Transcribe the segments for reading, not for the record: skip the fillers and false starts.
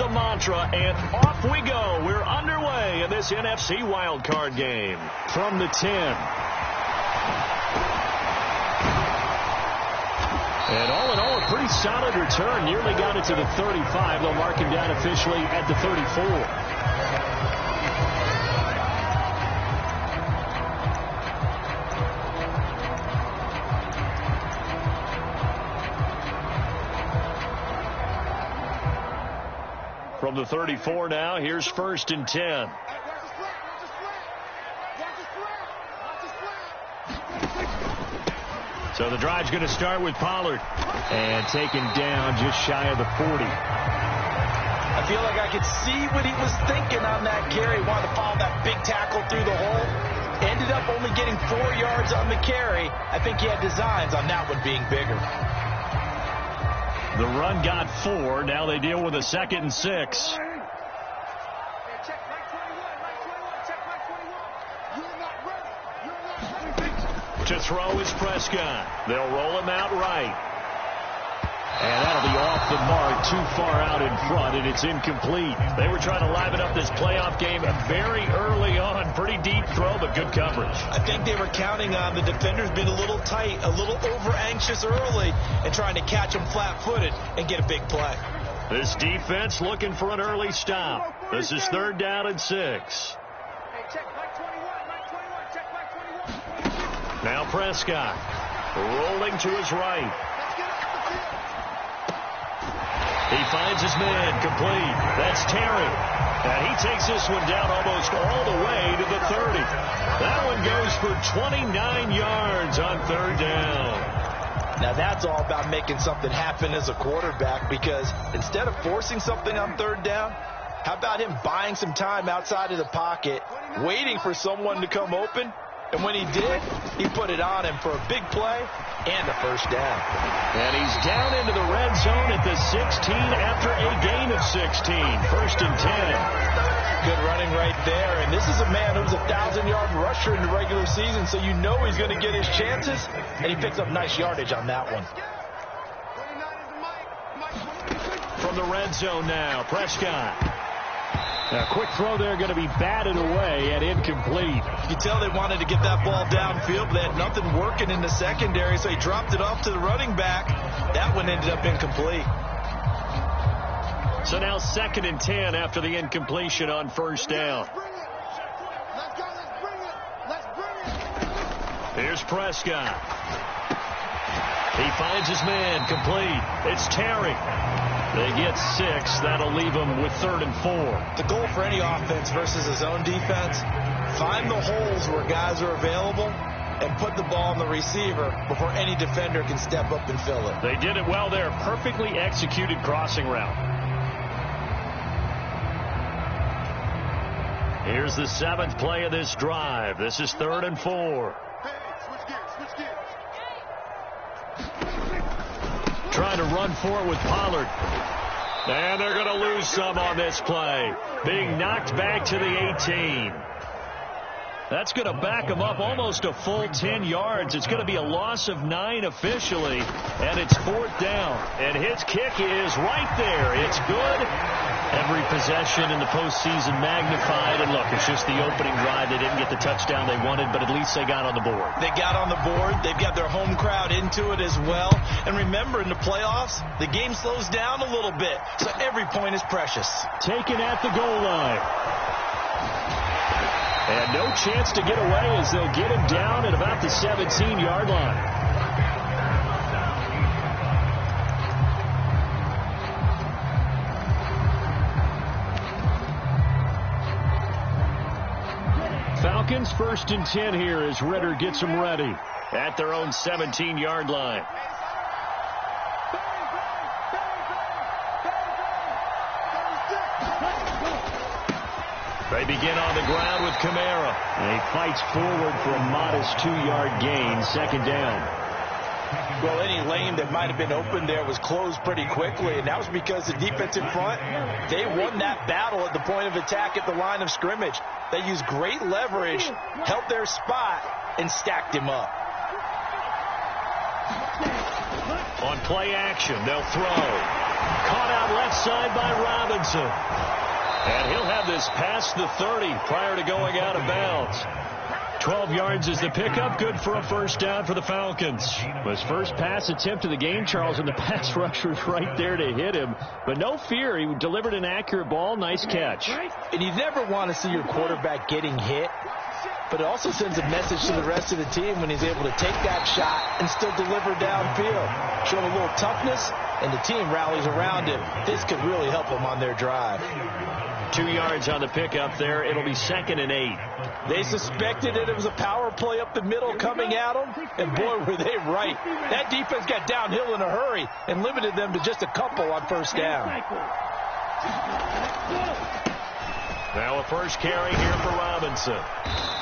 the mantra, and off we go. We're underway in this NFC Wildcard game. From the 10. And all in all, a pretty solid return. Nearly got it to the 35. They'll mark him down officially at the 34. From the 34 now, here's 1st and 10. So the drive's going to start with Pollard. And taken down just shy of the 40. I feel like I could see what he was thinking on that carry. He wanted to follow that big tackle through the hole. Ended up only getting 4 yards on the carry. I think he had designs on that one being bigger. The run got 4. Now they deal with a 2nd and 6. To throw is Prescott. They'll roll him out right. And that'll be off the mark, too far out in front, and it's incomplete. They were trying to liven up this playoff game very early on. Pretty deep throw, but good coverage. I think they were counting on the defenders being a little tight, a little over-anxious early, and trying to catch them flat-footed and get a big play. This defense looking for an early stop. This is 3rd down and 6. Now Prescott rolling to his right. He finds his man complete. That's Terry. And he takes this one down almost all the way to the 30. That one goes for 29 yards on 3rd down. Now that's all about making something happen as a quarterback, because instead of forcing something on 3rd down, how about him buying some time outside of the pocket, waiting for someone to come open? And when he did, he put it on him for a big play and a 1st down. And he's down into the red zone at the 16 after a gain of 16. 1st and 10. Good running right there. And this is a man who's a 1,000-yard rusher in the regular season, so you know he's going to get his chances. And he picks up nice yardage on that one. From the red zone now, Prescott. A quick throw there, going to be batted away and incomplete. You can tell they wanted to get that ball downfield, but they had nothing working in the secondary, so he dropped it off to the running back. That one ended up incomplete. So now 2nd and 10 after the incompletion on 1st down. Here's Prescott. He finds his man complete. It's Terry. They get 6. That'll leave them with 3rd and 4. The goal for any offense versus his own defense, find the holes where guys are available and put the ball on the receiver before any defender can step up and fill it. They did it well there. Perfectly executed crossing route. Here's the 7th play of this drive. This is 3rd and 4. Trying to run for it with Pollard. And they're going to lose some on this play. Being knocked back to the 18. That's going to back him up almost a full 10 yards. It's going to be a loss of 9 officially. And it's 4th down. And his kick is right there. It's good. Every possession in the postseason magnified. And look, it's just the opening drive. They didn't get the touchdown they wanted, but at least they got on the board. They got on the board. They've got their home crowd into it as well. And remember, in the playoffs, the game slows down a little bit. So every point is precious. Taken at the goal line. And no chance to get away as they'll get him down at about the 17-yard line. Falcons 1st and 10 here as Ritter gets them ready at their own 17-yard line. They begin on the ground with Kamara. And he fights forward for a modest 2-yard gain, 2nd down. Well, any lane that might have been open there was closed pretty quickly, and that was because the defense in front, they won that battle at the point of attack at the line of scrimmage. They used great leverage, held their spot, and stacked him up. On play action, they'll throw. Caught out left side by Robinson. And he'll have this past the 30 prior to going out of bounds. 12 yards is the pickup, good for a first down for the Falcons. His first pass attempt of the game, Charles, and the pass rush was right there to hit him. But no fear, he delivered an accurate ball, nice catch. And you never want to see your quarterback getting hit, but it also sends a message to the rest of the team when he's able to take that shot and still deliver downfield. Show a little toughness, and the team rallies around him. This could really help them on their drive. 2 yards on the pickup there. It'll be 2nd and 8. They suspected it was a power play up the middle coming at them, and boy, were they right. That defense got downhill in a hurry and limited them to just a couple on first down. Now a first carry here for Robinson.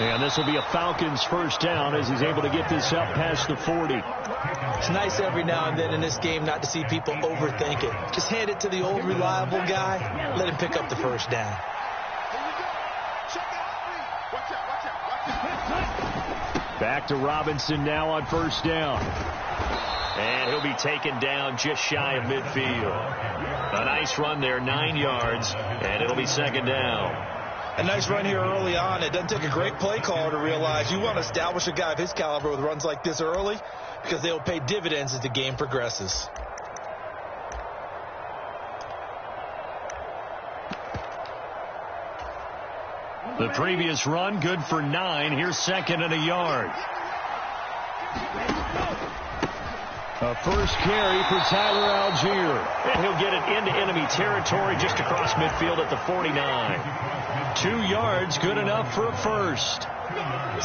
And this will be a Falcons first down as he's able to get this up past the 40. It's nice every now and then in this game not to see people overthink it. Just hand it to the old reliable guy. Let him pick up the first down. Back to Robinson now on first down. And he'll be taken down just shy of midfield. A nice run there, 9 yards, and it'll be 2nd down. A nice run here early on. It doesn't take a great play caller to realize you want to establish a guy of his caliber with runs like this early because they'll pay dividends as the game progresses. The previous run, good for 9. Here's 2nd and a yard. A first carry for Tyler Algier. And he'll get it into enemy territory just across midfield at the 49. 2 yards, good enough for a first.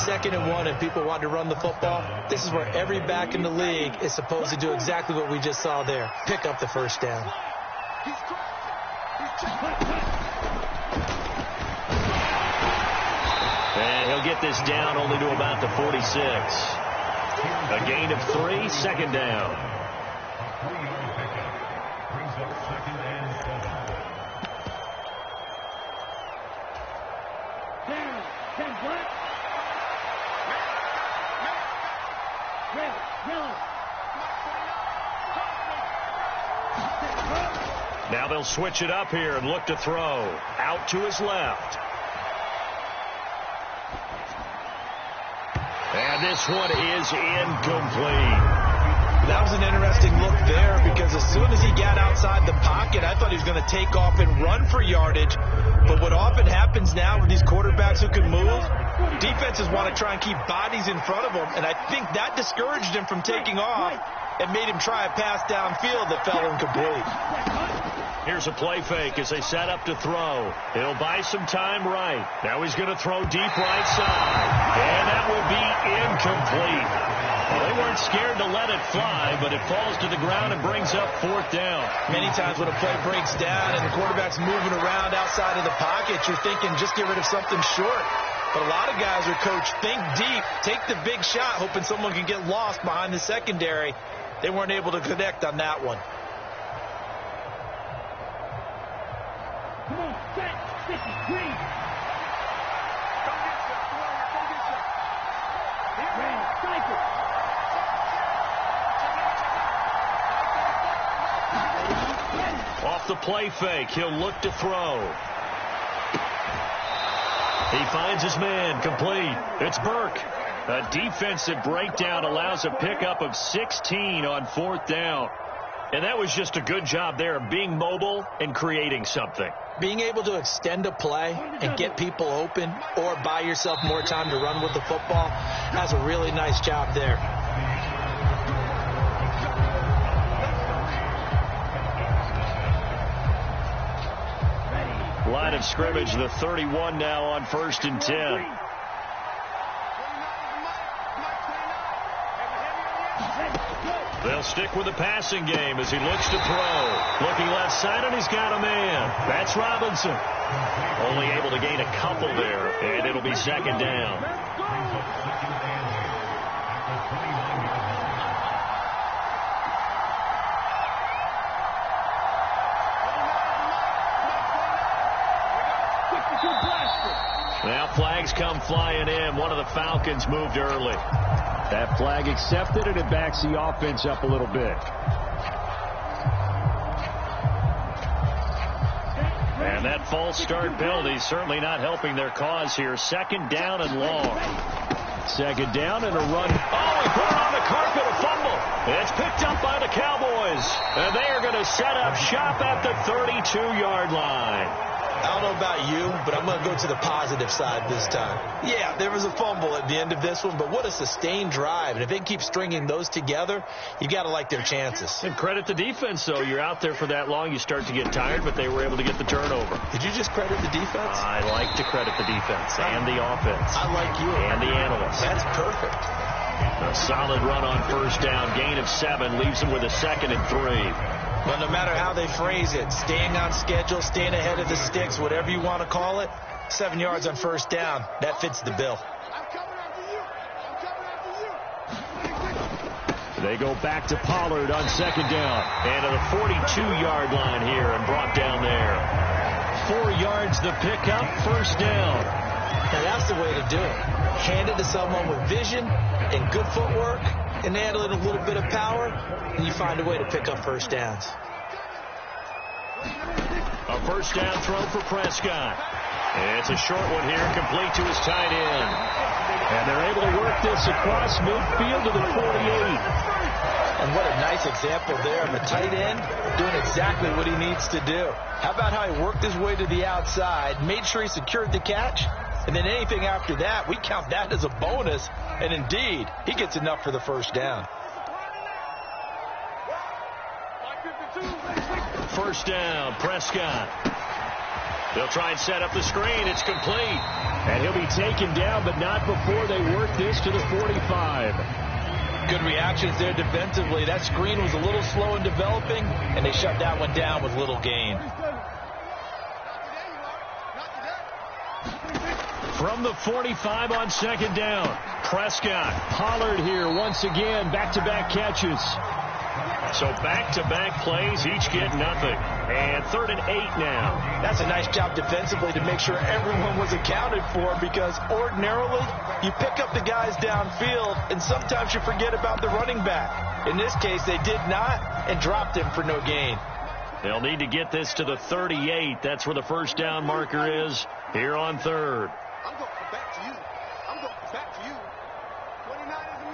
2nd and 1, and people want to run the football. This is where every back in the league is supposed to do exactly what we just saw there. Pick up the first down. And he'll get this down only to about the 46. A gain of 3, 2nd down. Now they'll switch it up here and look to throw. Out to his left. And this one is incomplete. That was an interesting look there because as soon as he got outside the pocket, I thought he was going to take off and run for yardage. But what often happens now with these quarterbacks who can move, defenses want to try and keep bodies in front of them. And I think that discouraged him from taking off and made him try a pass downfield that fell incomplete. Here's a play fake as they set up to throw. He'll buy some time right. Now he's going to throw deep right side. And that will be incomplete. Well, they weren't scared to let it fly, but it falls to the ground and brings up 4th down. Many times when a play breaks down and the quarterback's moving around outside of the pocket, you're thinking just get rid of something short. But a lot of guys are coached, think deep, take the big shot, hoping someone can get lost behind the secondary. They weren't able to connect on that one. Come on, set, 50, green. Cycle. Off the play fake, he'll look to throw. He finds his man, complete. It's Burke. A defensive breakdown allows a pickup of 16 on 4th down. And that was just a good job there of being mobile and creating something. Being able to extend a play and get people open or buy yourself more time to run with the football, that's a really nice job there. Line of scrimmage, the 31 now on 1st and 10. They'll stick with the passing game as he looks to throw. Looking left side, and he's got a man. That's Robinson. Only able to gain a couple there, and it'll be 2nd down. Now flags come flying in. One of the Falcons moved early. That flag accepted, and it backs the offense up a little bit. And that false start penalty certainly not helping their cause here. Second down and long. Second down and a run. Oh, he put it on the carpet, a fumble. It's picked up by the Cowboys. And they are going to set up shop at the 32-yard line. I don't know about you, but I'm going to go to the positive side this time. Yeah, there was a fumble at the end of this one, but what a sustained drive. And if they keep stringing those together, you got to like their chances. And credit the defense, though. You're out there for that long, you start to get tired, but they were able to get the turnover. Did you just credit the defense? I like to credit the defense and the offense. I like you. And the analysts. That's perfect. A solid run on first down. Gain of 7 leaves them with a 2nd and 3. But no matter how they phrase it, staying on schedule, staying ahead of the sticks, whatever you want to call it, 7 yards on first down, that fits the bill. They go back to Pollard on second down. And to the 42-yard line here and brought down there. 4 yards the pickup, first down. And that's the way to do it. Hand it to someone with vision and good footwork, and handle it a little bit of power, and you find a way to pick up first downs. A first down throw for Prescott. It's a short one here, complete to his tight end. And they're able to work this across midfield to the 48. And what a nice example there of a tight end doing exactly what he needs to do. How about how he worked his way to the outside, made sure he secured the catch, and then anything after that, we count that as a bonus. And indeed, he gets enough for the first down. First down, Prescott. They'll try and set up the screen. It's complete. And he'll be taken down, but not before they work this to the 45. Good reactions there defensively. That screen was a little slow in developing, and they shut that one down with little gain. From the 45 on second down, Prescott, Pollard here once again, back-to-back catches. So back-to-back plays, each get nothing. And 3rd and 8 now. That's a nice job defensively to make sure everyone was accounted for, because ordinarily you pick up the guys downfield and sometimes you forget about the running back. In this case, they did not and dropped him for no gain. They'll need to get this to the 38. That's where the first down marker is here on 3rd. I'm going back to you. I'm going back to you. 29 is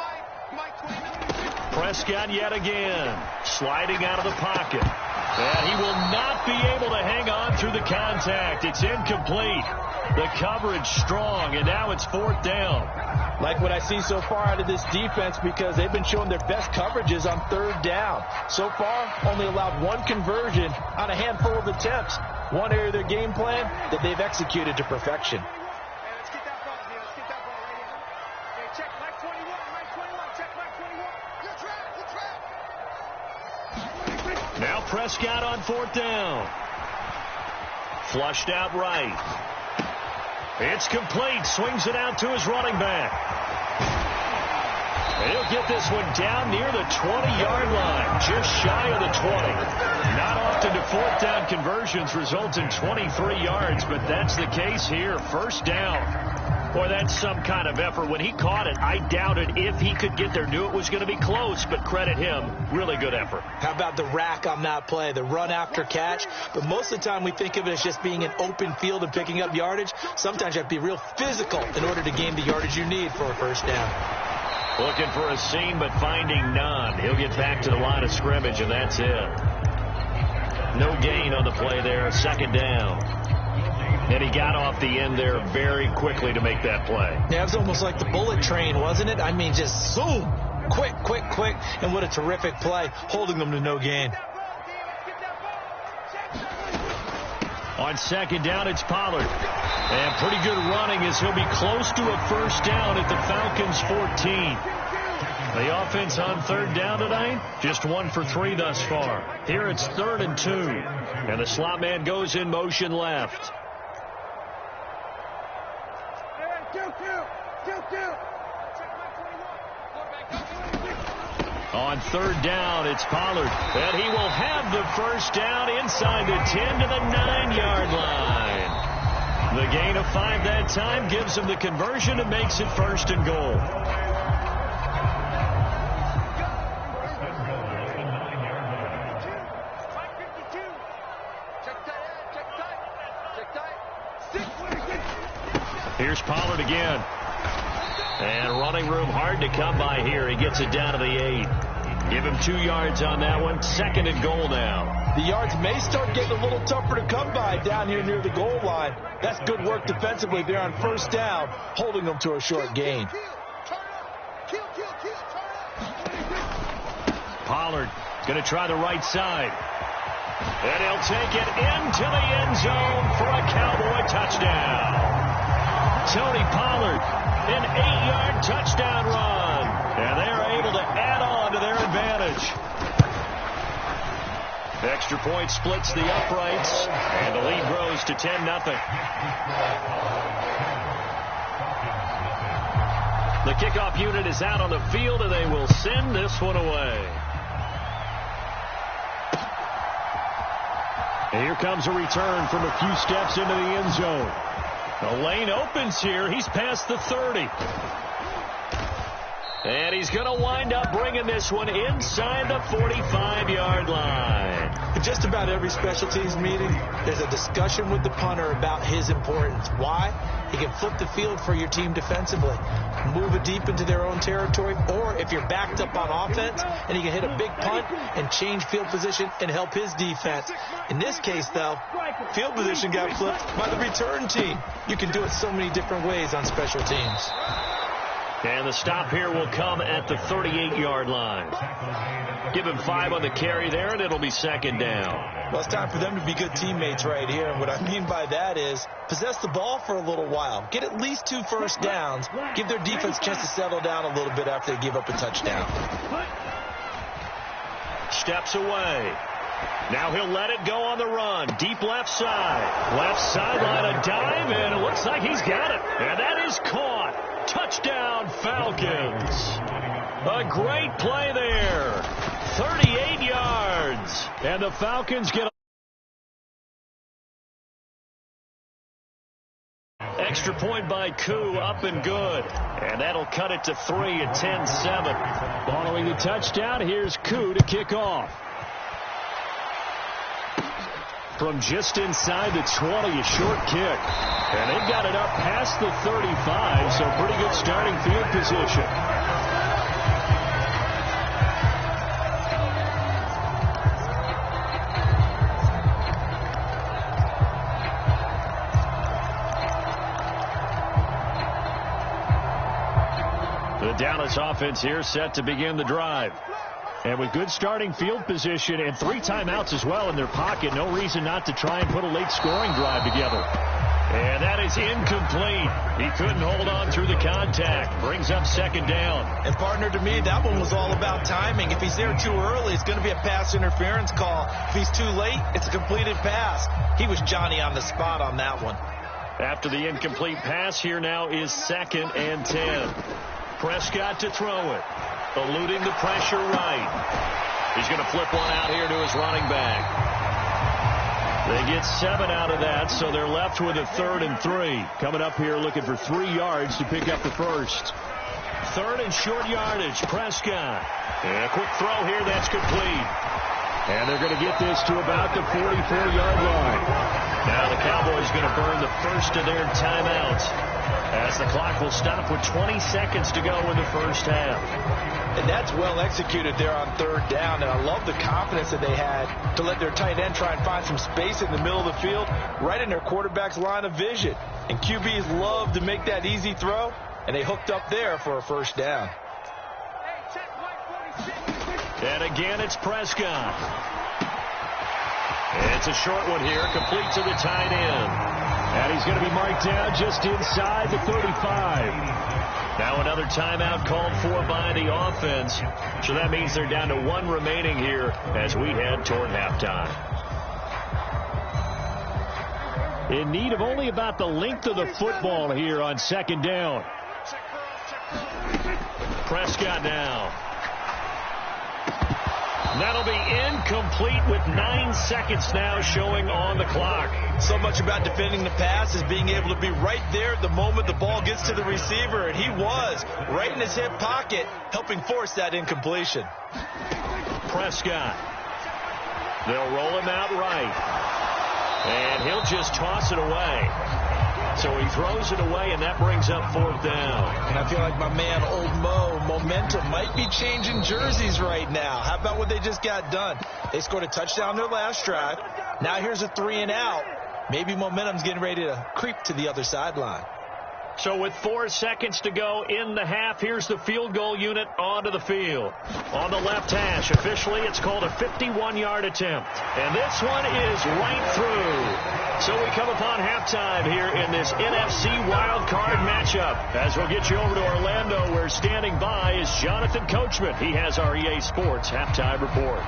Mike 29. Prescott yet again, sliding out of the pocket. And he will not be able to hang on through the contact. It's incomplete. The coverage strong, and now it's 4th down. Like what I see so far out of this defense, because they've been showing their best coverages on 3rd down. So far, only allowed 1 conversion on a handful of attempts. One area of their game plan that they've executed to perfection. Now Prescott on 4th down. Flushed out right. It's complete. Swings it out to his running back. And he'll get this one down near the 20-yard line, just shy of the 20. Not often do 4th down conversions result in 23 yards, but that's the case here. First down. Boy, that's some kind of effort. When he caught it, I doubted if he could get there. Knew it was going to be close, but credit him. Really good effort. How about the rack on that play, the run after catch? But most of the time we think of it as just being an open field and picking up yardage. Sometimes you have to be real physical in order to gain the yardage you need for a first down. Looking for a seam, but finding none. He'll get back to the line of scrimmage, and that's it. No gain on the play there. 2nd down. And he got off the end there very quickly to make that play. Yeah, it was almost like the bullet train, wasn't it? I mean, just zoom. Quick, quick, quick. And what a terrific play, holding them to no gain. On 2nd down, it's Pollard. And pretty good running as he'll be close to a first down at the Falcons' 14. The offense on 3rd down tonight, just 1 for 3 thus far. Here it's 3rd and 2. And the slot man goes in motion left. On 3rd down, it's Pollard. And he will have the first down inside the 10 to the 9-yard line. The gain of 5 that time gives him the conversion and makes it 1st and goal. again. And running room hard to come by here. He gets it down to the 8. Give him 2 yards on that one. 2nd and goal now. The yards may start getting a little tougher to come by down here near the goal line. That's good work defensively there on 1st down, holding them to a short gain. Pollard going to try the right side. And he'll take it into the end zone for a Cowboy touchdown. Tony Pollard, an 8-yard touchdown run. And they are able to add on to their advantage. Extra point splits the uprights, and the lead grows to 10-0. The kickoff unit is out on the field, and they will send this one away. And here comes a return from a few steps into the end zone. The lane opens here. He's past the 30. And he's going to wind up bringing this one inside the 45-yard line. In just about every special teams meeting, there's a discussion with the punter about his importance. Why? He can flip the field for your team defensively, move it deep into their own territory, or if you're backed up on offense, and he can hit a big punt and change field position and help his defense. In this case, though, field position got flipped by the return team. You can do it so many different ways on special teams. And the stop here will come at the 38-yard line. Give him 5 on the carry there, and it'll be 2nd down. Well, it's time for them to be good teammates right here. And what I mean by that is possess the ball for a little while. Get at least 2 first downs. Give their defense a chance to settle down a little bit after they give up a touchdown. Steps away. Now he'll let it go on the run. Deep left side. Left sideline, a dive, and it looks like he's got it. And that is caught. Touchdown, Falcons. A great play there. 38 yards. And the Falcons get extra point by Koo, up and good. And that'll cut it to 3 at 10-7. Following the touchdown, here's Koo to kick off. From just inside the 20, a short kick. And they've got it up past the 35, so pretty good starting field position. The Dallas offense here set to begin the drive. And with good starting field position and 3 timeouts as well in their pocket, no reason not to try and put a late scoring drive together. And that is incomplete. He couldn't hold on through the contact. Brings up 2nd down. And partner, to me, that one was all about timing. If he's there too early, it's going to be a pass interference call. If he's too late, it's a completed pass. He was Johnny on the spot on that one. After the incomplete pass, here now is 2nd and 10. Prescott to throw it. Eluding the pressure right. He's going to flip one out here to his running back. They get 7 out of that, so they're left with a 3rd and 3. Coming up here looking for 3 yards to pick up the first. 3rd and short yardage. Prescott. And a quick throw here. That's complete. And they're going to get this to about the 44-yard line. Now the Cowboys going to burn the first of their timeouts, as the clock will stop with 20 seconds to go in the first half. And that's well executed there on 3rd down. And I love the confidence that they had to let their tight end try and find some space in the middle of the field, right in their quarterback's line of vision. And QBs love to make that easy throw, and they hooked up there for a 1st down. And again, it's Prescott. It's a short one here, complete to the tight end. And he's going to be marked down just inside the 35. Now another timeout called for by the offense. So that means they're down to 1 remaining here as we head toward halftime. In need of only about the length of the football here on 2nd down. Prescott now. That'll be incomplete with 9 seconds now showing on the clock. So much about defending the pass is being able to be right there at the moment the ball gets to the receiver, and he was right in his hip pocket, helping force that incompletion. Prescott. They'll roll him out right. And he'll just toss it away. So he throws it away, and that brings up 4th down. And I feel like my man, Old Mo, momentum might be changing jerseys right now. How about what they just got done? They scored a touchdown their last drive. Now here's a 3-and-out. Maybe momentum's getting ready to creep to the other sideline. So with 4 seconds to go in the half, here's the field goal unit onto the field. On the left hash, officially it's called a 51-yard attempt. And this one is right through. So we come upon halftime here in this NFC Wildcard matchup. As we'll get you over to Orlando, where standing by is Jonathan Coachman. He has our EA Sports halftime report.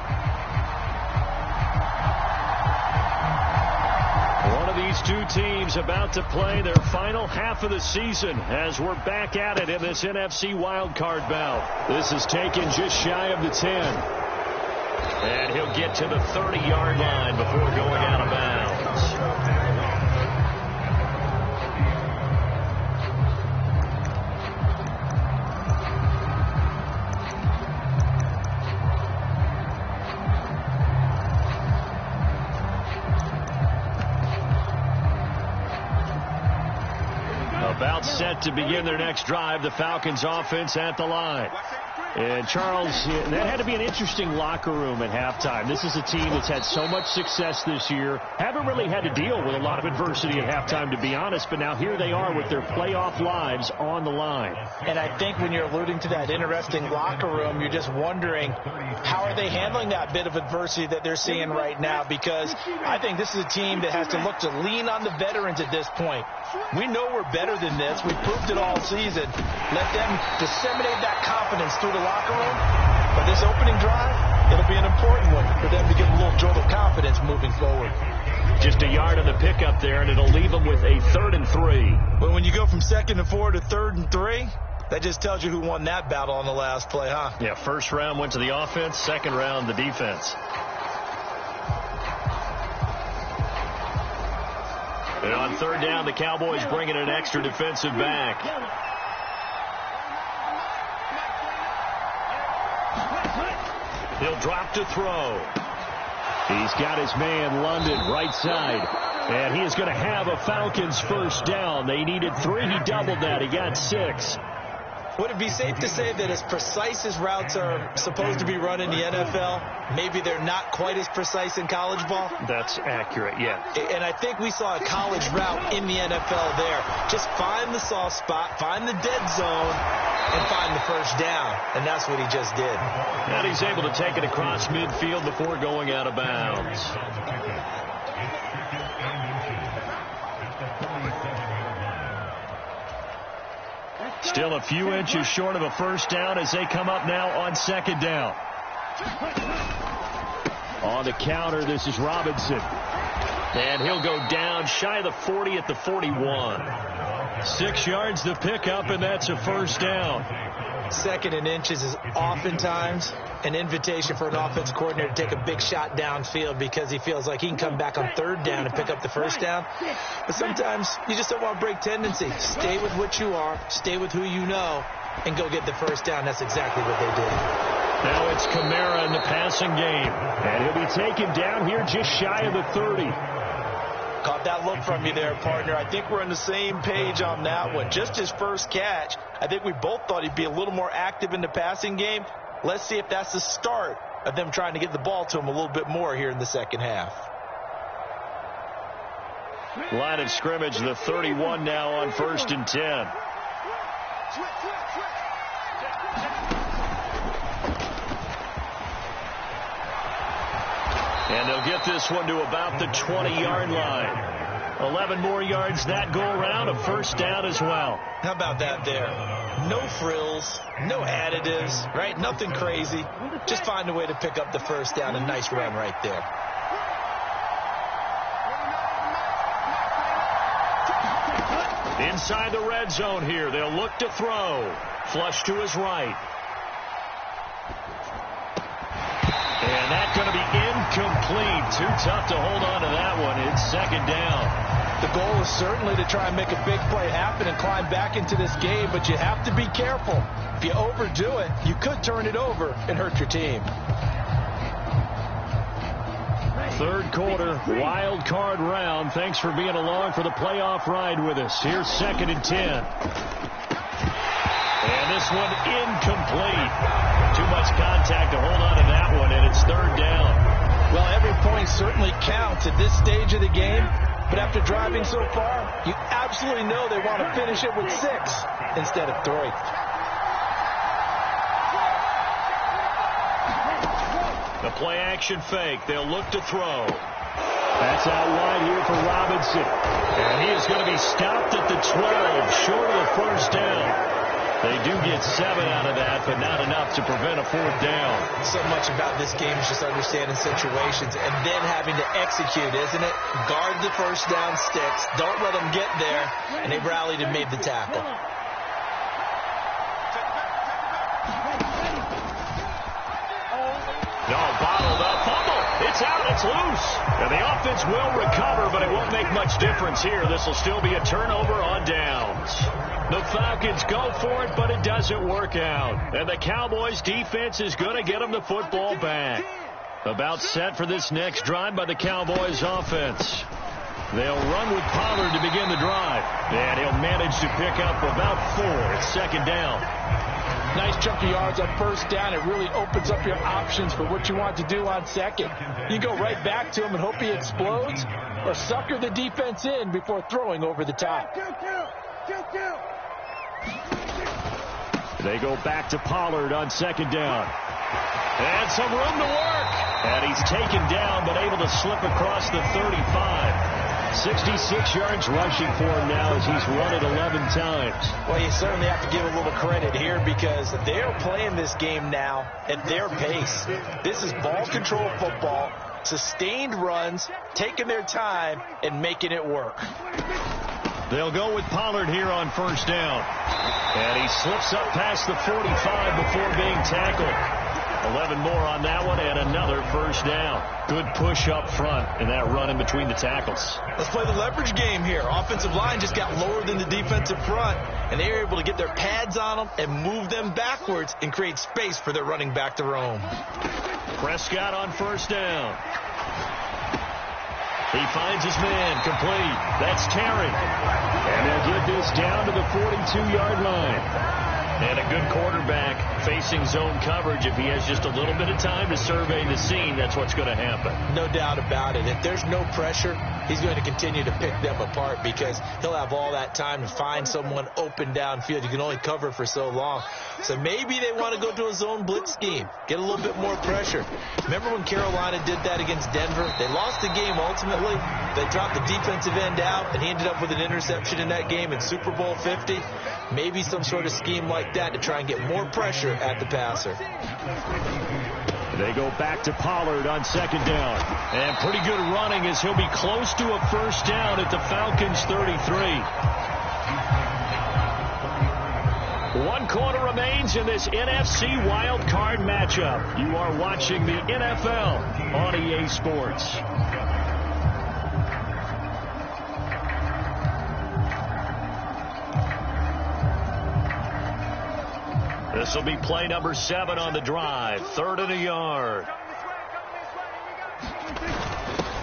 These two teams about to play their final half of the season as we're back at it in this NFC wildcard bout. This is taken just shy of the 10. And he'll get to the 30-yard line before going out of bounds. About set to begin their next drive, the Falcons offense at the line. And Charles, that had to be an interesting locker room at halftime. This is a team that's had so much success this year. Haven't really had to deal with a lot of adversity at halftime, to be honest. But now here they are with their playoff lives on the line. And I think when you're alluding to that interesting locker room, you're just wondering, how are they handling that bit of adversity that they're seeing right now? Because I think this is a team that has to look to lean on the veterans at this point. We know we're better than this. We've proved it all season. Let them disseminate that confidence through the locker room. But this opening drive, it'll be an important one for them to get a little jolt of confidence moving forward. Just a yard on the pickup there, and it'll leave them with a 3rd and 3. But when you go from 2nd and 4 to 3rd and 3, that just tells you who won that battle on the last play, huh? Yeah, first round went to the offense, second round the defense. And on 3rd down, the Cowboys bring in an extra defensive back. He'll drop to throw. He's got his man, London, right side. And he is going to have a Falcons first down. They needed 3. He doubled that. He got 6. Would it be safe to say that as precise as routes are supposed to be run in the NFL, maybe they're not quite as precise in college ball? That's accurate, yeah. And I think we saw a college route in the NFL there. Just find the soft spot, find the dead zone, and find the first down. And that's what he just did. And he's able to take it across midfield before going out of bounds. Still a few inches short of a first down as they come up now on 2nd down. On the counter, this is Robinson. And he'll go down shy of the 40 at the 41. 6 yards the pickup, and that's a first down. 2nd and inches is oftentimes an invitation for an offensive coordinator to take a big shot downfield because he feels like he can come back on 3rd down and pick up the first down. But sometimes you just don't want to break tendency. Stay with what you are, stay with who you know, and go get the first down. That's exactly what they did. Now it's Kamara in the passing game. And he'll be taken down here just shy of the 30. Caught that look from you there, partner. I think we're on the same page on that one. Just his first catch, I think we both thought he'd be a little more active in the passing game. Let's see if that's the start of them trying to get the ball to him a little bit more here in the second half. Line of scrimmage, the 31 now on 1st and 10. And they'll get this one to about the 20-yard line. 11 more yards that go around, a first down as well. How about that there? No frills, no additives, right? Nothing crazy. Just find a way to pick up the first down. A nice run right there. Inside the red zone here. They'll look to throw. Flush to his right. And that's going to be incomplete. Too tough to hold on to that one. It's 2nd down. The goal is certainly to try and make a big play happen and climb back into this game, but you have to be careful. If you overdo it, you could turn it over and hurt your team. Third quarter, wild card round. Thanks for being along for the playoff ride with us. Here's 2nd and 10. And this one incomplete. Too much contact to hold on to that one, and it's 3rd down. Well, every point certainly counts at this stage of the game. But after driving so far, you absolutely know they want to finish it with 6 instead of 3. The play action fake. They'll look to throw. That's out wide here for Robinson. And he is going to be stopped at the 12, short of the 1st down. They do get 7 out of that, but not enough to prevent a 4th down. So much about this game is just understanding situations and then having to execute, isn't it? Guard the 1st down sticks. Don't let them get there. And they rallied and made the tackle. No, bottled up. Fumble. It's out. It's loose. And the offense will recover, but it won't make much difference here. This will still be a turnover on downs. The Falcons go for it, but it doesn't work out. And the Cowboys defense is going to get them the football back. About set for this next drive by the Cowboys offense. They'll run with Pollard to begin the drive. And he'll manage to pick up about 4. It's 2nd down. Nice chunk of yards on 1st down. It really opens up your options for what you want to do on 2nd. You go right back to him and hope he explodes, or sucker the defense in before throwing over the top. They go back to Pollard on 2nd down. And some room to work. And he's taken down, but able to slip across the 35. 66 yards rushing for him now as he's run it 11 times. Well, you certainly have to give a little credit here because they're playing this game now at their pace. This is ball control football, sustained runs, taking their time, and making it work. They'll go with Pollard here on 1st down. And he slips up past the 45 before being tackled. 11 more on that one and another 1st down. Good push up front in that run in between the tackles. Let's play the leverage game here. Offensive line just got lower than the defensive front, and they were able to get their pads on them and move them backwards and create space for their running back to roam. Prescott on 1st down. He finds his man, complete. That's Terry. And they'll get this down to the 42-yard line. And a good quarterback facing zone coverage. If he has just a little bit of time to survey the scene, that's what's going to happen. No doubt about it. If there's no pressure, he's going to continue to pick them apart because he'll have all that time to find someone open downfield. You can only cover for so long. So maybe they want to go to a zone blitz scheme, get a little bit more pressure. Remember when Carolina did that against Denver? They lost the game ultimately. They dropped the defensive end out, and he ended up with an interception in that game in Super Bowl 50. Maybe some sort of scheme like that to try and get more pressure at the passer. They go back to Pollard on 2nd down. And pretty good running as he'll be close to a 1st down at the Falcons 33. 1 quarter remains in this NFC wildcard matchup. You are watching the NFL on EA Sports. This will be play number 7 on the drive. 3rd and a yard.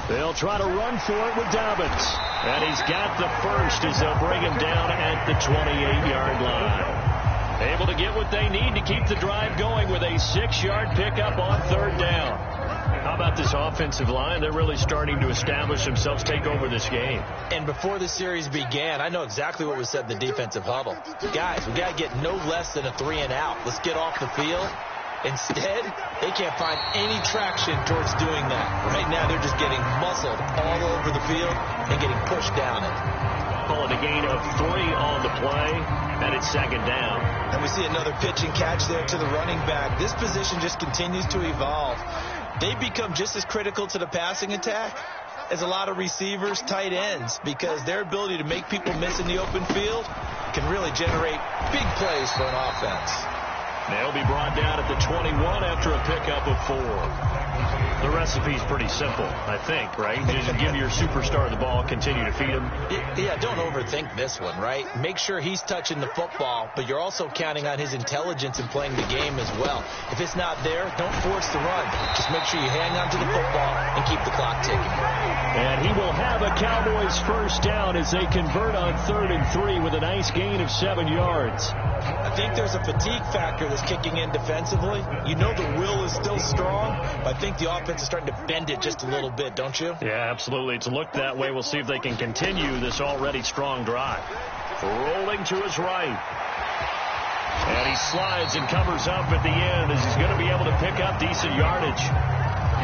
They'll try to run for it with Dobbins. And he's got the 1st as they'll bring him down at the 28-yard line. Able to get what they need to keep the drive going with a 6-yard pickup on 3rd down. How about this offensive line? They're really starting to establish themselves, take over this game. And before the series began, I know exactly what was said in the defensive huddle. Guys, we got to get no less than a 3-and-out. Let's get off the field. Instead, they can't find any traction towards doing that. Right now, they're just getting muscled all over the field and getting pushed down it. Calling a gain of 3 on the play, and it's 2nd down. And we see another pitch and catch there to the running back. This position just continues to evolve. They become just as critical to the passing attack as a lot of receivers, tight ends, because their ability to make people miss in the open field can really generate big plays for an offense. They'll be brought down at the 21 after a pickup of 4. The recipe's pretty simple, I think, right? Just give your superstar the ball, continue to feed him. Yeah, don't overthink this one, right? Make sure he's touching the football, but you're also counting on his intelligence in playing the game as well. If it's not there, don't force the run. Just make sure you hang on to the football and keep the clock ticking. And he will have a Cowboys first down as they convert on 3rd and 3 with a nice gain of 7 yards. I think there's a fatigue factor that's kicking in defensively. You know the will is still strong, but I think the offense is starting to bend it just a little bit, don't you? Yeah, absolutely. It's looked that way. We'll see if they can continue this already strong drive. Rolling to his right. And he slides and covers up at the end as he's going to be able to pick up decent yardage.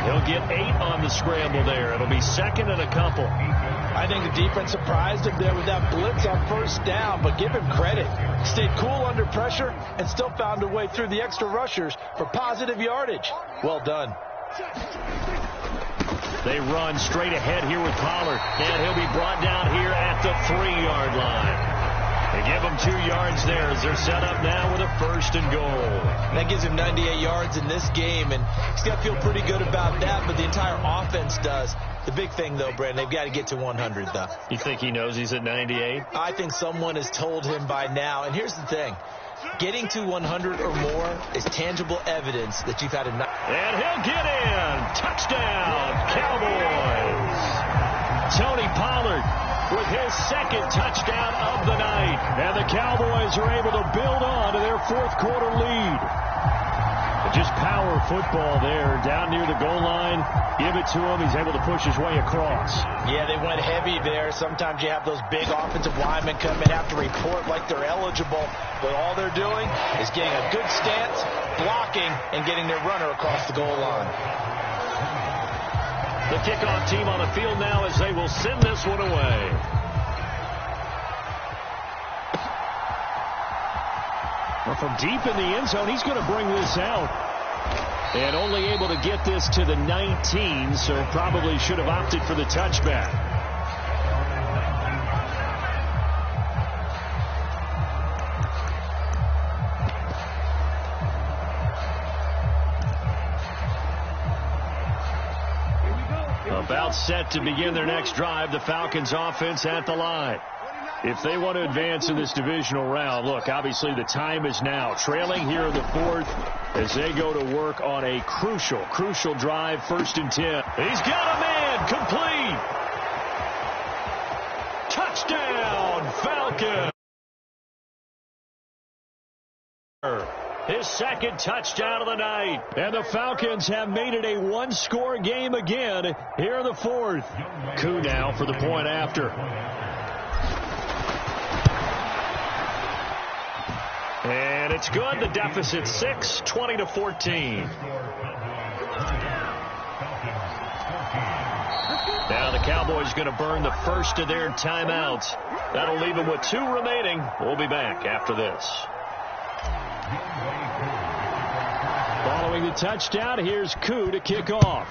He'll get 8 on the scramble there. It'll be 2nd and a couple. I think the defense surprised him there with that blitz on first down, but give him credit. Stayed cool under pressure and still found a way through the extra rushers for positive yardage. Well done. They run straight ahead here with Pollard, and he'll be brought down here at the 3-yard line. They give him 2 yards there as they're set up now with a 1st and goal. That gives him 98 yards in this game, and he's got to feel pretty good about that, but the entire offense does. The big thing, though, Brandon, they've got to get to 100, though. You think he knows he's at 98? I think someone has told him by now, and here's the thing. Getting to 100 or more is tangible evidence that you've had a night. And he'll get in. Touchdown, Cowboys. Tony Pollard with his 2nd touchdown of the night. And the Cowboys are able to build on to their 4th quarter lead. Just power football there down near the goal line. Give it to him. He's able to push his way across. Yeah, they went heavy there. Sometimes you have those big offensive linemen come in, have to report like they're eligible. But all they're doing is getting a good stance, blocking, and getting their runner across the goal line. The kickoff team on the field now as they will send this one away. Well, from deep in the end zone, he's going to bring this out. And only able to get this to the 19, so probably should have opted for the touchback. About set to begin their next drive, the Falcons offense at the line. If they want to advance in this divisional round, look, obviously the time is now. Trailing here in the 4th as they go to work on a crucial drive, 1st and 10. He's got a man, complete. Touchdown, Falcons. His 2nd touchdown of the night. And the Falcons have made it a 1-score game again here in the 4th. Coup now for the point after. And it's good. The deficit 6, 20-14. Now the Cowboys going to burn the first of their timeouts. That'll leave them with 2 remaining. We'll be back after this. Following the touchdown, here's Coup to kick off.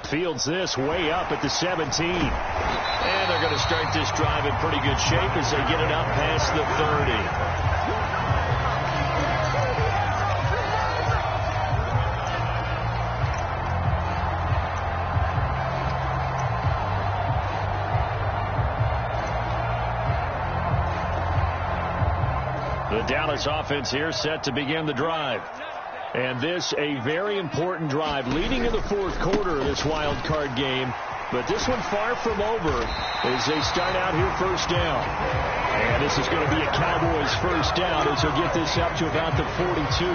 Fields this way up at the 17. And they're going to start this drive in pretty good shape as they get it up past the 30. The Dallas offense here set to begin the drive. And this a very important drive leading in the 4th quarter of this wild card game. But this one far from over as they start out here 1st down. And this is going to be a Cowboys 1st down as they'll get this up to about the 42.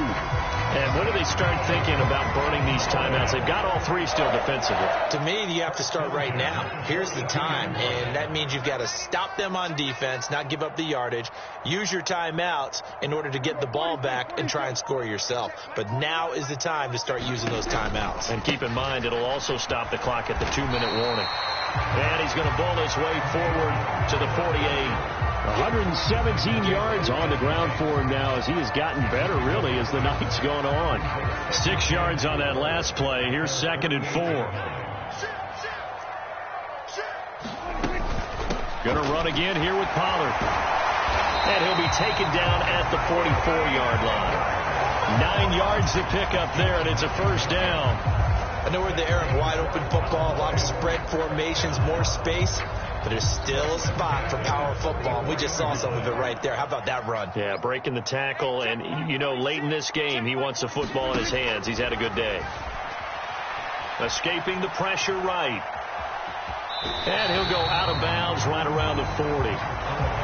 And when do they start thinking about burning these timeouts? They've got all 3 still defensively. To me, you have to start right now. Here's the time, and that means you've got to stop them on defense, not give up the yardage, use your timeouts in order to get the ball back and try and score yourself. But now is the time to start using those timeouts. And keep in mind, it'll also stop the clock at the 2-minute warning. And he's going to ball his way forward to the 48. 117 yards on the ground for him now as he has gotten better, really, as the night's gone on. 6 yards on that last play. Here's 2nd and 4. Going to run again here with Pollard. And he'll be taken down at the 44-yard line. 9 yards to pick up there, and it's a first down. I know we're in the era of wide-open football, a lot of spread formations, more space, but there's still a spot for power football. We just saw some of it right there. How about that run? Yeah, breaking the tackle, and, you know, late in this game, he wants the football in his hands. He's had a good day. Escaping the pressure right. And he'll go out of bounds right around the 40.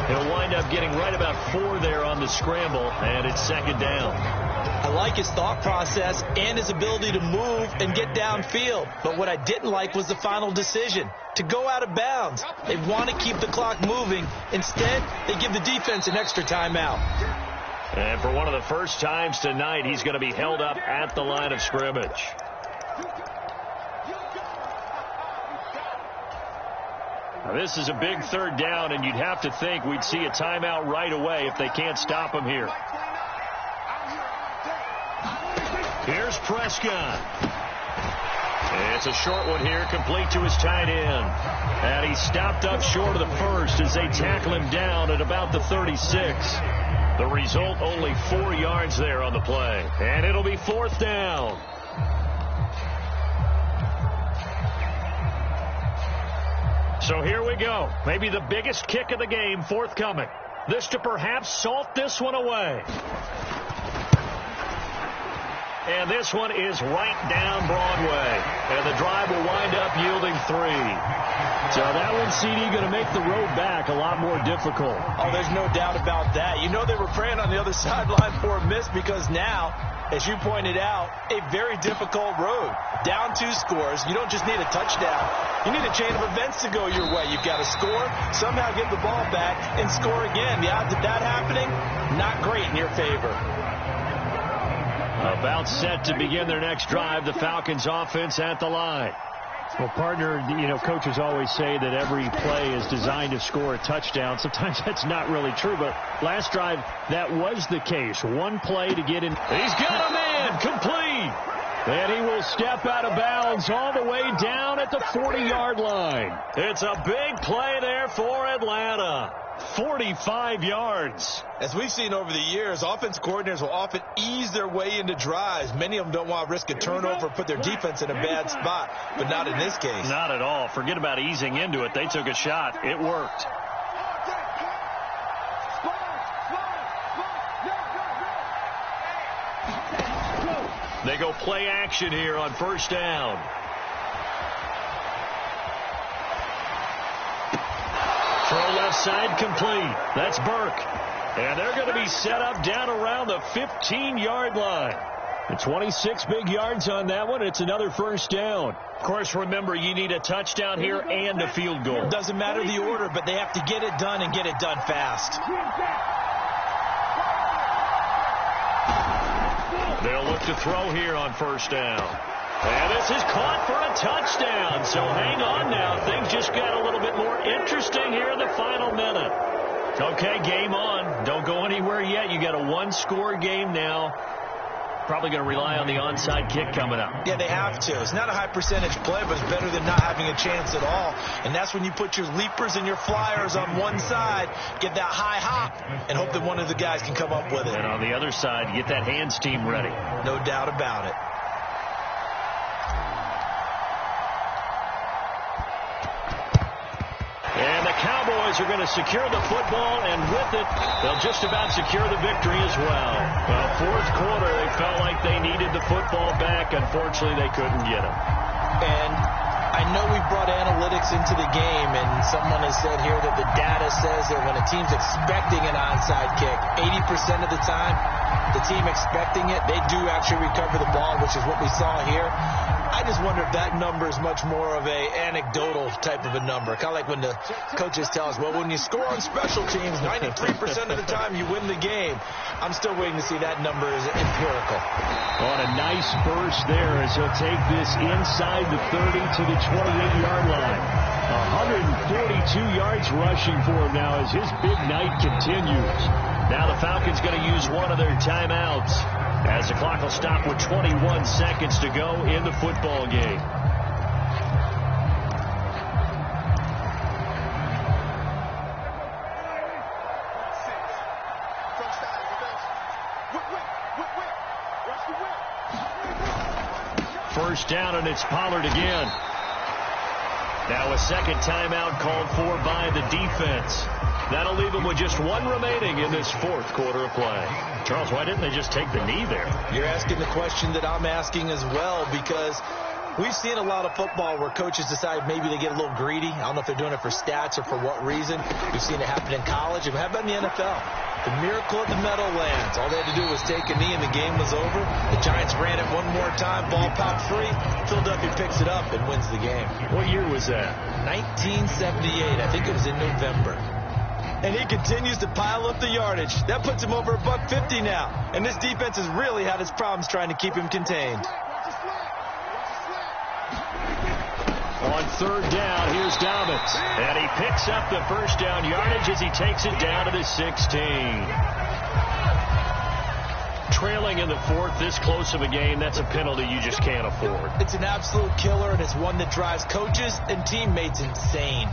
He'll wind up getting right about 4 there on the scramble, and it's second down. I like his thought process and his ability to move and get downfield. But what I didn't like was the final decision, to go out of bounds. They want to keep the clock moving. Instead, they give the defense an extra timeout. And for one of the first times tonight, he's going to be held up at the line of scrimmage. Now, this is a big third down, and you'd have to think we'd see a timeout right away if they can't stop him here. Here's Prescott. It's a short one here, complete to his tight end. And he's stopped up short of the first as they tackle him down at about the 36. The result, only 4 yards there on the play. And it'll be fourth down. So here we go. Maybe the biggest kick of the game forthcoming. This to perhaps salt this one away. And this one is right down Broadway. And the drive will wind up yielding 3. So that one, CD, going to make the road back a lot more difficult. Oh, there's no doubt about that. You know they were praying on the other sideline for a miss because now, as you pointed out, a very difficult road. Down 2 scores. You don't just need a touchdown. You need a chain of events to go your way. You've got to score, somehow get the ball back, and score again. The odds of that happening, not great in your favor. About set to begin their next drive, the Falcons offense at the line. Well, partner, you know, coaches always say that every play is designed to score a touchdown. Sometimes that's not really true, but last drive, that was the case. One play to get in. He's got a man, complete. And he will step out of bounds all the way down at the 40-yard line. It's a big play there for Atlanta. 45 yards. As we've seen over the years, offense coordinators will often ease their way into drives. Many of them don't want to risk a turnover, put their defense in a bad spot, but not in this case. Not at all. Forget about easing into it. They took a shot. It worked. They go play action here on first down. Throw left side complete. That's Burke. And they're going to be set up down around the 15-yard line. The 26 big yards on that one. It's another first down. Of course, remember, you need a touchdown here and a field goal. It doesn't matter the order, but they have to get it done and get it done fast. They'll look to throw here on first down. And this is caught for a touchdown. So hang on now. Things just got a little bit more interesting here in the final minute. Okay, game on. Don't go anywhere yet. You got a 1-score game now. Probably going to rely on the onside kick coming up. Yeah, they have to. It's not a high percentage play, but it's better than not having a chance at all. And that's when you put your leapers and your flyers on one side, get that high hop, and hope that one of the guys can come up with it. And on the other side, get that hands team ready. No doubt about it. And the Cowboys are going to secure the football, and with it, they'll just about secure the victory as well. Well, fourth quarter, they felt like they needed the football back. Unfortunately, they couldn't get it. And I know we brought analytics into the game, and someone has said here that the data says that when a team's expecting an onside kick, 80% of the time, the team expecting it, they do actually recover the ball, which is what we saw here. I just wonder if that number is much more of a anecdotal type of a number. Kind of like when the coaches tell us, well, when you score on special teams, 93% of the time you win the game. I'm still waiting to see that number is empirical. On a nice burst there as he'll take this inside the 30 to the 28-yard line. 142 yards rushing for him now as his big night continues. Now the Falcons going to use one of their timeouts as the clock will stop with 21 seconds to go in the football game. first down, and it's Pollard again. Now a second timeout called for by the defense. That'll leave them with just one remaining in this fourth quarter of play. Charles, why didn't they just take the knee there? You're asking the question that I'm asking as well, because we've seen a lot of football where coaches decide maybe they get a little greedy. I don't know if they're doing it for stats or for what reason. We've seen it happen in college. And how about in the NFL? The miracle at the Meadowlands. All they had to do was take a knee and the game was over. The Giants ran it one more time. Ball popped free. Philadelphia picks it up and wins the game. What year was that? 1978. I think it was in November. And he continues to pile up the yardage. That puts him over $150 now. And this defense has really had its problems trying to keep him contained. On third down, here's Dobbins. And he picks up the first down yardage as he takes it down to the 16. Trailing in the fourth, this close of a game, that's a penalty you just can't afford. It's an absolute killer, and it's one that drives coaches and teammates insane.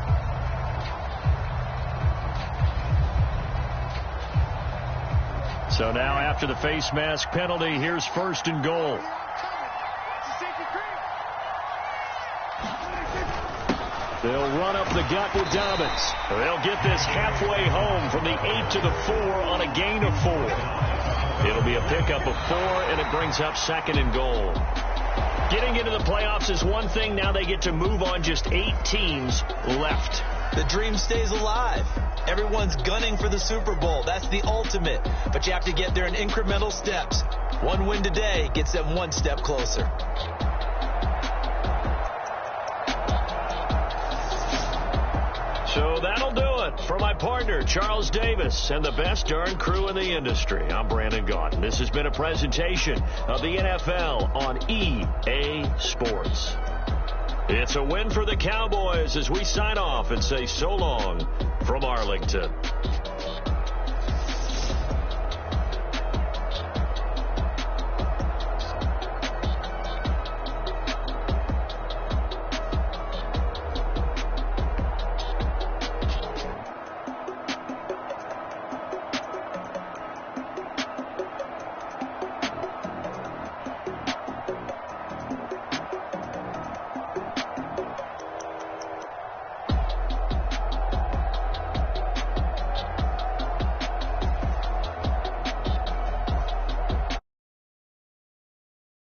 So now after the face mask penalty, here's first and goal. They'll run up the gut with Dobbins. They'll get this halfway home from the 8 to the 4 on a gain of 4. It'll be a pickup of 4, and it brings up second and goal. Getting into the playoffs is one thing. Now they get to move on. Just 8 teams left. The dream stays alive. Everyone's gunning for the Super Bowl. That's the ultimate. But you have to get there in incremental steps. One win today gets them one step closer. So that'll do it for my partner, Charles Davis, and the best darn crew in the industry. I'm Brandon Gaudin. This has been a presentation of the NFL on EA Sports. It's a win for the Cowboys as we sign off and say so long from Arlington.